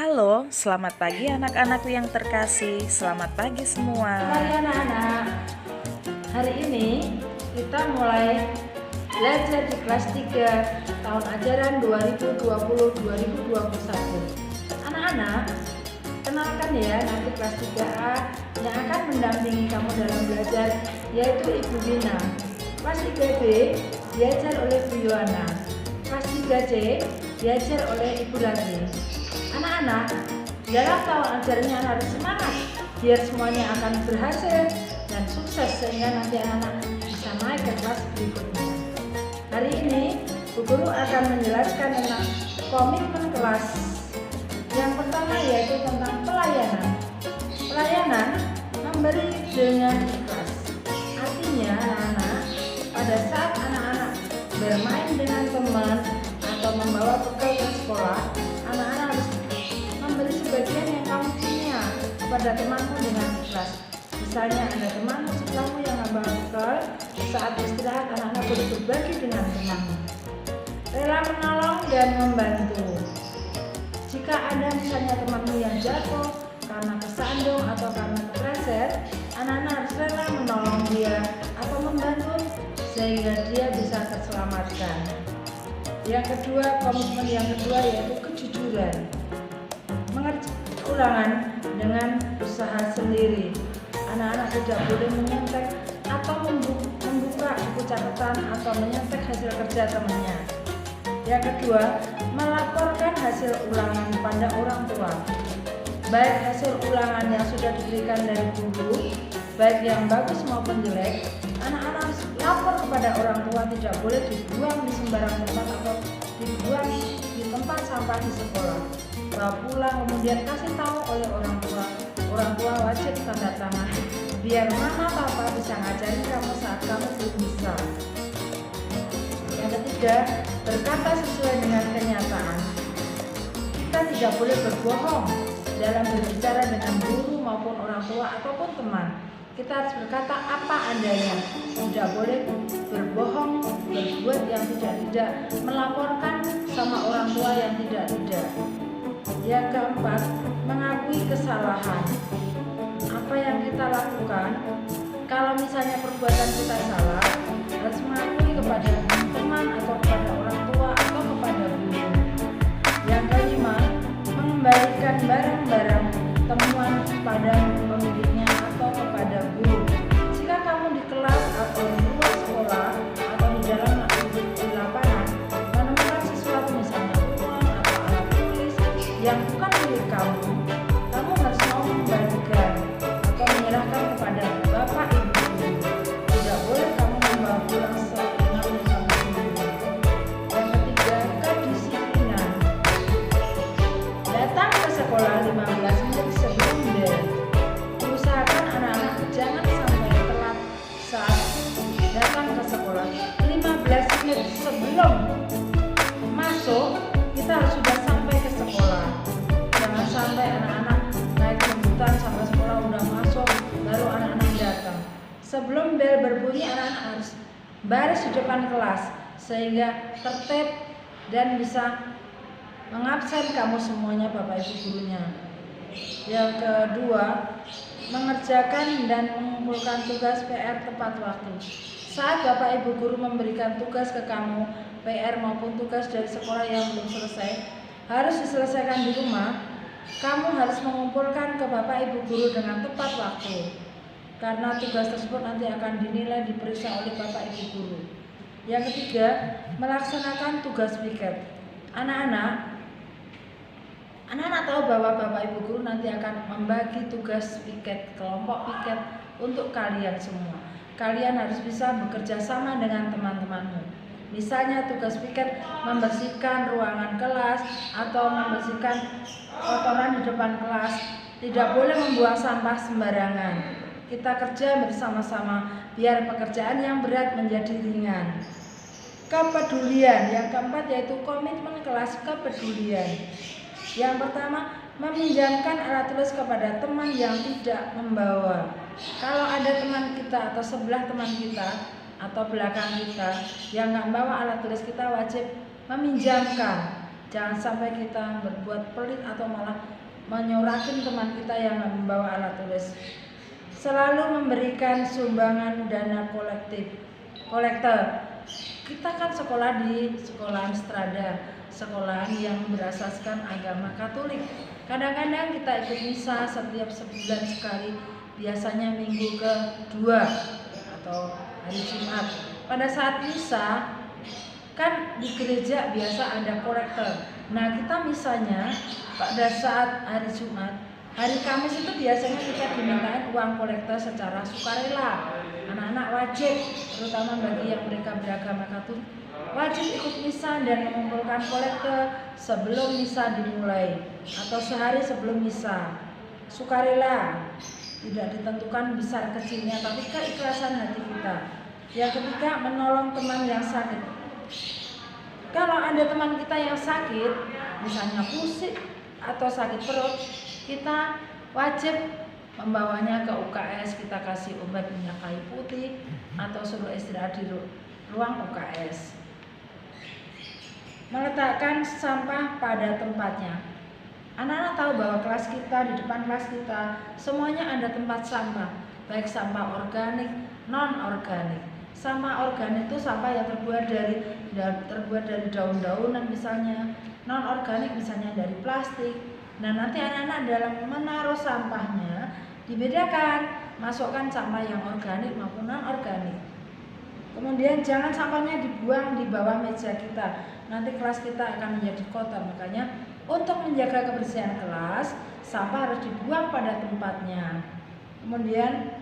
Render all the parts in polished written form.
Halo, selamat pagi anak-anakku yang terkasih. Selamat pagi semua. Mari anak-anak, hari ini kita mulai belajar di kelas 3 tahun ajaran 2020-2021. Anak-anak, kenalkan ya, nanti kelas 3A yang akan mendampingi kamu dalam belajar yaitu Ibu Wina. Kelas 3B diajar oleh Bu Yohana. Kelas 3C diajar oleh Ibu Lagi. Anak-anak, dalam tahun ajarannya harus semangat biar semuanya akan berhasil dan sukses sehingga nanti anak-anak bisa naik ke kelas berikutnya. Hari ini Bu Guru akan menjelaskan tentang komitmen kelas. Yang pertama yaitu tentang pelayanan. Pelayanan memberi dengan ikhlas. Artinya anak-anak, pada saat anak-anak bermain dengan teman atau membawa bekal ke sekolah, anak-anak harus memberi sebagian yang kamu punya kepada temanmu dengan ikhlas. Misalnya ada temanmu sebelahmu yang membawa bekal, saat istirahat anak-anak boleh berbagi dengan temanmu. Rela menolong dan membantu. Jika ada misalnya temanmu yang jatuh karena kesandung atau karena kepleset, anak-anak harus rela menolong dia atau membantu sehingga dia bisa terselamatkan. Yang kedua, komitmen yang kedua yaitu kejujuran. Mengerjakan ulangan dengan usaha sendiri. Anak-anak tidak boleh menyontek atau membuka buku catatan atau menyontek hasil kerja temannya. Yang kedua, melaporkan hasil ulangan pada orang tua. Baik hasil ulangan yang sudah diberikan dari guru, baik yang bagus maupun jelek, anak-anak harus lapor kepada orang tua, tidak boleh dibuang di sembarang tempat atau dibuang di tempat sampah di sekolah. Bawa pulang kemudian kasih tahu oleh orang tua. Orang tua wajib tanda tangan biar mama papa bisa ngajarin kamu saat kamu belum bisa. Yang ketiga, berkata sesuai dengan kenyataan. Kita tidak boleh berbohong dalam berbicara dengan guru maupun orang tua ataupun teman. Kita harus berkata apa adanya, tidak boleh berbohong, berbuat yang tidak, melaporkan sama orang tua yang tidak. Yang keempat, mengakui kesalahan. Apa yang kita lakukan, kalau misalnya perbuatan kita salah, harus mengakui kepada teman atau kepada orang tua atau kepada guru. Yang kelima, mengembalikan barang-barang temuan pada pemiliknya atau kepada guru. Jika kamu di kelas atau di luar sekolah atau di dalam di lapangan menemukan sesuatu misalnya uang atau alat tulis yang bukan milik kamu, kamu harus mau mengembalikan atau menyerahkan kepada bapak ibu guru. Tidak boleh kamu membawa pulang seenaknya kamu sendiri. Yang ketiga, kedisiplinan. Datang ke sekolah 15 menit sebelum bel. Usahakan anak-anak jangan sampai telat saat datang ke sekolah. 15 menit sebelum masuk, kita harus sudah sampai ke sekolah. Jangan sampai anak-anak naik jemputan sampai sekolah udah masuk, baru anak-anak datang. Sebelum bel berbunyi, anak-anak harus baris di depan kelas sehingga tertib dan bisa mengabsen kamu semuanya Bapak Ibu gurunya. Yang kedua, mengerjakan dan mengumpulkan tugas PR tepat waktu. Saat Bapak Ibu guru memberikan tugas ke kamu, PR maupun tugas dari sekolah yang belum selesai, harus diselesaikan di rumah, kamu harus mengumpulkan ke Bapak Ibu guru dengan tepat waktu. Karena tugas tersebut nanti akan dinilai diperiksa oleh Bapak Ibu guru. Yang ketiga, melaksanakan tugas piket. Anak-anak tahu bahwa Bapak Ibu guru nanti akan membagi tugas piket, kelompok piket untuk kalian semua. Kalian harus bisa bekerja sama dengan teman-temanmu. Misalnya tugas piket membersihkan ruangan kelas atau membersihkan kotoran di depan kelas. Tidak boleh membuang sampah sembarangan. Kita kerja bersama-sama biar pekerjaan yang berat menjadi ringan. Kepedulian. Yang keempat yaitu komitmen kelas kepedulian. Yang pertama, meminjamkan alat tulis kepada teman yang tidak membawa. Kalau ada teman kita atau sebelah teman kita atau belakang kita yang nggak bawa alat tulis, kita wajib meminjamkan. Jangan sampai kita berbuat pelit atau malah menyorakin teman kita yang membawa alat tulis. Selalu memberikan sumbangan dana kolektor. Kita kan sekolah di sekolahan strada, sekolahan yang berasaskan agama Katolik. Kadang-kadang kita ikut misa setiap sebulan sekali, biasanya minggu kedua atau hari Jumat. Pada saat misa kan di gereja biasa ada kolektor. Nah, kita misanya pada saat hari Jumat, hari Kamis itu biasanya kita dimintain uang kolektor secara sukarela. Anak-anak wajib, terutama bagi yang mereka beragama Katolik, wajib ikut misa dan mengumpulkan kolektor sebelum misa dimulai atau sehari sebelum misa. Sukarela, tidak ditentukan besar kecilnya, tapi keikhlasan hati kita. Yang ketiga, menolong teman yang sakit. Kalau ada teman kita yang sakit, misalnya pusing atau sakit perut, kita wajib membawanya ke UKS, kita kasih obat minyak kayu putih atau suruh istirahat di ruang UKS. Meletakkan sampah pada tempatnya. Anak-anak tahu bahwa kelas kita, di depan kelas kita, semuanya ada tempat sampah, baik sampah organik, non-organik. Sampah organik itu sampah yang terbuat dari daun-daunan misalnya, non-organik misalnya dari plastik. Nah, nanti anak-anak dalam menaruh sampahnya dibedakan, masukkan sampah yang organik maupun non-organik. Kemudian jangan sampahnya dibuang di bawah meja kita, nanti kelas kita akan menjadi kotor. Makanya untuk menjaga kebersihan kelas, sampah harus dibuang pada tempatnya. Kemudian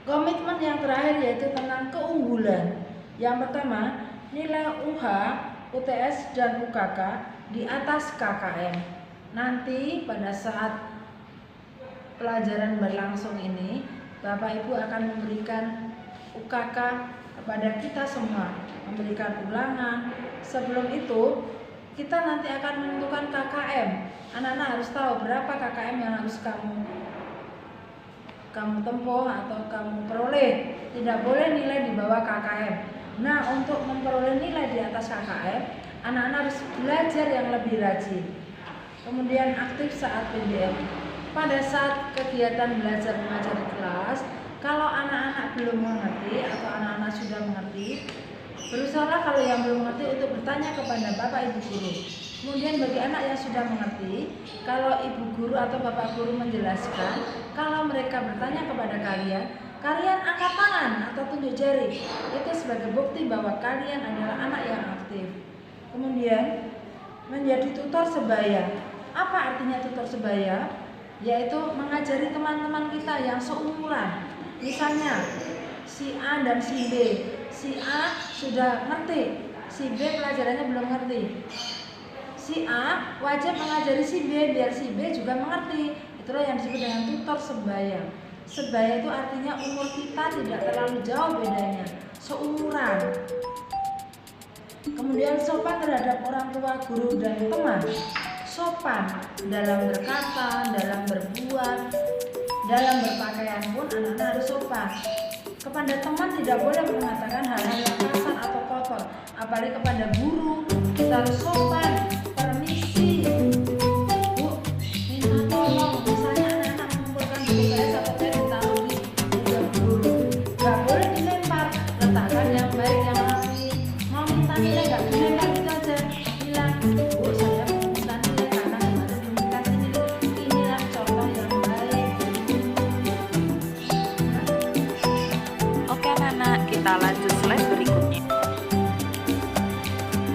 komitmen yang terakhir yaitu tentang keunggulan. Yang pertama, nilai UH, UTS, dan UKK di atas KKM. Nanti pada saat pelajaran berlangsung ini, Bapak Ibu akan memberikan UKK kepada kita semua, memberikan ulangan. Sebelum itu, kita nanti akan menentukan KKM. Anak-anak harus tahu berapa KKM yang harus kamu tempuh atau kamu peroleh. Tidak boleh nilai di bawah KKM. Nah, untuk memperoleh nilai di atas KKM, anak-anak harus belajar yang lebih rajin. Kemudian aktif saat PDM. Pada saat kegiatan belajar mengajar di kelas, kalau anak-anak belum mengerti atau anak-anak sudah mengerti, berusahalah kalau yang belum mengerti untuk bertanya kepada Bapak Ibu guru. Kemudian bagi anak yang sudah mengerti, kalau ibu guru atau bapak guru menjelaskan, kalau mereka bertanya kepada kalian, kalian angkat tangan atau tunjuk jari. Itu sebagai bukti bahwa kalian adalah anak yang aktif. Kemudian menjadi tutor sebaya. Apa artinya tutor sebaya? Yaitu mengajari teman-teman kita yang seumuran. Misalnya si A dan si B. Si A sudah ngerti, si B pelajarannya belum ngerti. Si A wajib mengajari si B biar si B juga mengerti. Itulah yang disebut dengan tutor sebaya. Sebaya itu artinya umur kita tidak terlalu jauh bedanya, seumuran. Kemudian sopan terhadap orang tua, guru, dan teman. Sopan dalam berkata, dalam berbuat, dalam berpakaian pun anak-anak harus sopan. Kepada teman tidak boleh mengatakan hal-hal yang kasar atau kotor. Apalagi kepada guru kita harus sopan. Permisi, Bu, minta tolong. Misalnya anak-anak mengumpulkan buku tulis atau pen ditaruh di meja guru. Gak boleh dilempar, letakkan yang baik, yang rapi. Mau minta nilai gak dilempar gitu aja. Bilang, Bu, saya minta nilai karena kemarin dikasih nilai. Inilah contoh yang baik. Oke anak-anak, kita lanjut slide berikutnya.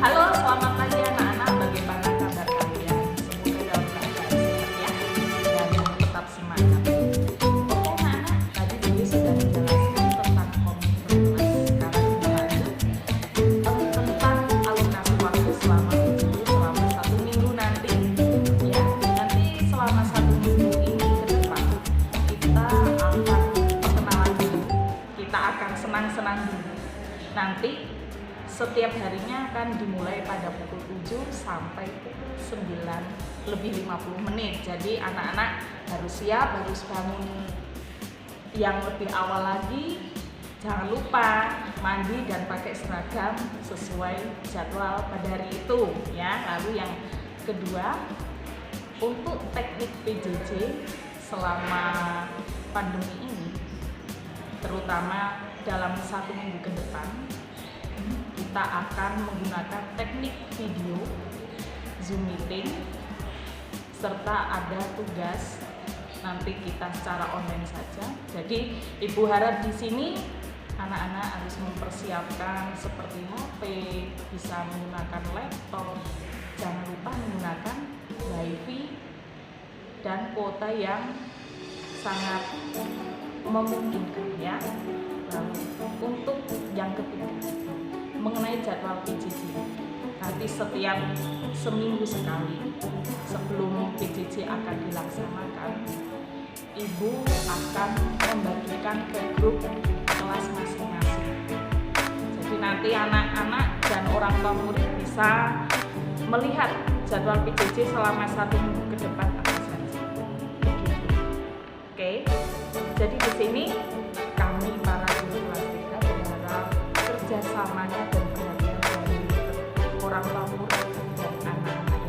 Halo, selamat pagi anak-anak. Bagaimana kabar kalian? Semoga dalam keadaan sehat ya, dan tetap semangat. Oke anak-anak, tadi Bibi sudah menjelaskan tentang komitmen. Sekarang kita lanjut tentang alokasi waktu selama satu minggu nanti. Ya, nanti selama 1 minggu ini ke depan kita akan perkenalan dulu. Kita akan senang-senang dulu. Nanti setiap harinya akan dimulai pada pukul 7 sampai pukul 9 lebih 50 menit. Jadi anak-anak harus siap, harus bangun yang lebih awal lagi. Jangan lupa mandi dan pakai seragam sesuai jadwal pada hari itu ya. Lalu yang kedua, untuk teknik PJJ selama pandemi ini, terutama dalam 1 minggu ke depan, kita akan menggunakan teknik video, Zoom meeting, serta ada tugas nanti kita secara online saja. Jadi Ibu harap di sini anak-anak harus mempersiapkan seperti HP, bisa menggunakan laptop, jangan lupa menggunakan WiFi dan kuota yang sangat memungkinkan ya. Lalu untuk yang ketiga, mengenai jadwal PJJ, nanti setiap seminggu sekali sebelum PJJ akan dilaksanakan, Ibu akan membagikan ke grup kelas masing-masing. Jadi nanti anak-anak dan orang tua murid bisa melihat jadwal PJJ selama 1 minggu ke depan apa saja. Oke, jadi di sini kami para guru kelas 3 berharap kerjasamanya dan perhatian dari orang tua murid dan anak-anak.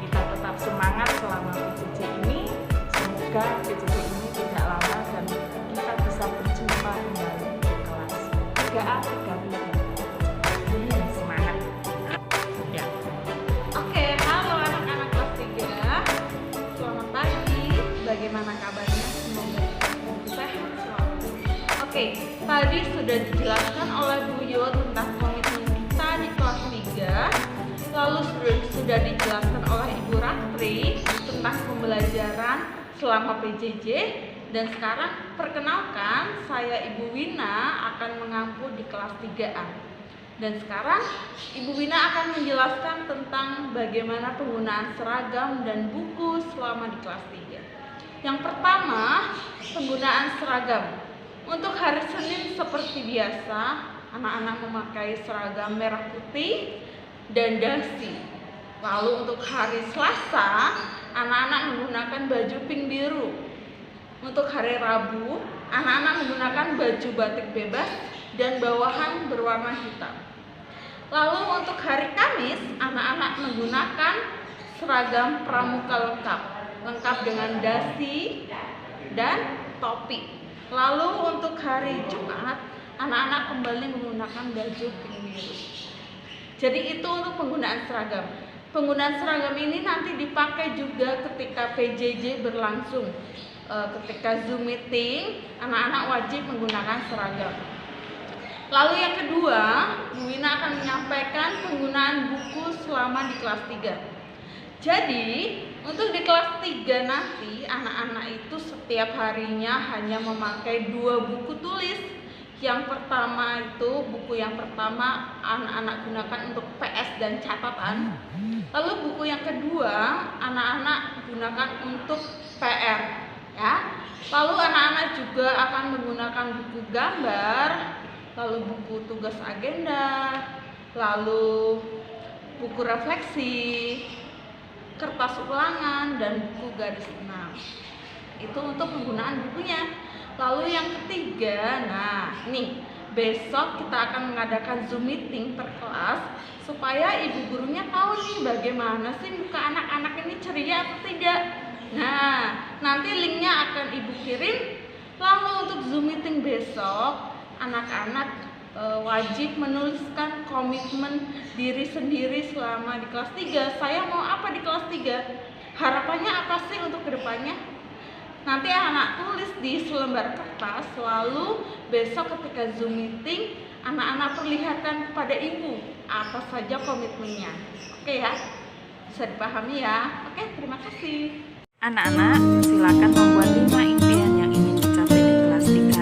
Kita tetap semangat selama PJJ ini. Semoga PJJ ini tidak lama dan kita bisa berjumpa kembali di kelas 3A 3B. Semangat ya. Oke, halo anak-anak kelas 3. Selamat pagi. Bagaimana kabarnya? Semoga sehat selalu. Oke, tadi sudah dijelaskan oleh Bu Yo tentang komitmen kita di kelas 3. Lalu sudah dijelaskan oleh Ibu Ratri tentang pembelajaran selama PJJ. Dan sekarang perkenalkan, saya Ibu Wina akan mengampu di kelas 3A. Dan sekarang Ibu Wina akan menjelaskan tentang bagaimana penggunaan seragam dan buku selama di kelas 3. Yang pertama, penggunaan seragam. Untuk hari Senin seperti biasa, anak-anak memakai seragam merah putih dan dasi. Lalu untuk hari Selasa, anak-anak menggunakan baju pink biru. Untuk hari Rabu, anak-anak menggunakan baju batik bebas dan bawahan berwarna hitam. Lalu untuk hari Kamis, anak-anak menggunakan seragam pramuka lengkap dengan dasi dan topi. Lalu untuk hari Jumat, anak-anak kembali menggunakan baju pink biru. Jadi itu untuk penggunaan seragam. Penggunaan seragam ini nanti dipakai juga ketika PJJ berlangsung. Ketika Zoom meeting, anak-anak wajib menggunakan seragam. Lalu yang kedua, Bu Wina akan menyampaikan penggunaan buku selama di kelas 3. Jadi, untuk di kelas 3 nanti, anak-anak itu setiap harinya hanya memakai 2 buku tulis. Yang pertama itu, buku yang pertama anak-anak gunakan untuk PS dan catatan. Lalu buku yang kedua, anak-anak gunakan untuk PR. Ya. Lalu anak-anak juga akan menggunakan buku gambar, lalu buku tugas agenda, lalu buku refleksi, kertas ulangan, dan buku garis benang. Itu untuk penggunaan bukunya. Lalu yang ketiga, nah nih, besok kita akan mengadakan Zoom meeting per kelas supaya ibu gurunya tahu nih bagaimana sih muka anak-anak ini ceria atau tidak. Nah, nanti linknya akan ibu kirim. Lalu untuk Zoom meeting besok, anak-anak wajib menuliskan komitmen diri sendiri selama di kelas 3. Saya mau apa di kelas 3? Harapannya apa sih untuk kedepannya? Nanti anak tulis di selembar kertas. Lalu besok ketika Zoom meeting, anak-anak perlihatkan kepada ibu apa saja komitmennya. Oke ya, bisa dipahami ya. Oke, terima kasih. Anak-anak silakan membuat 5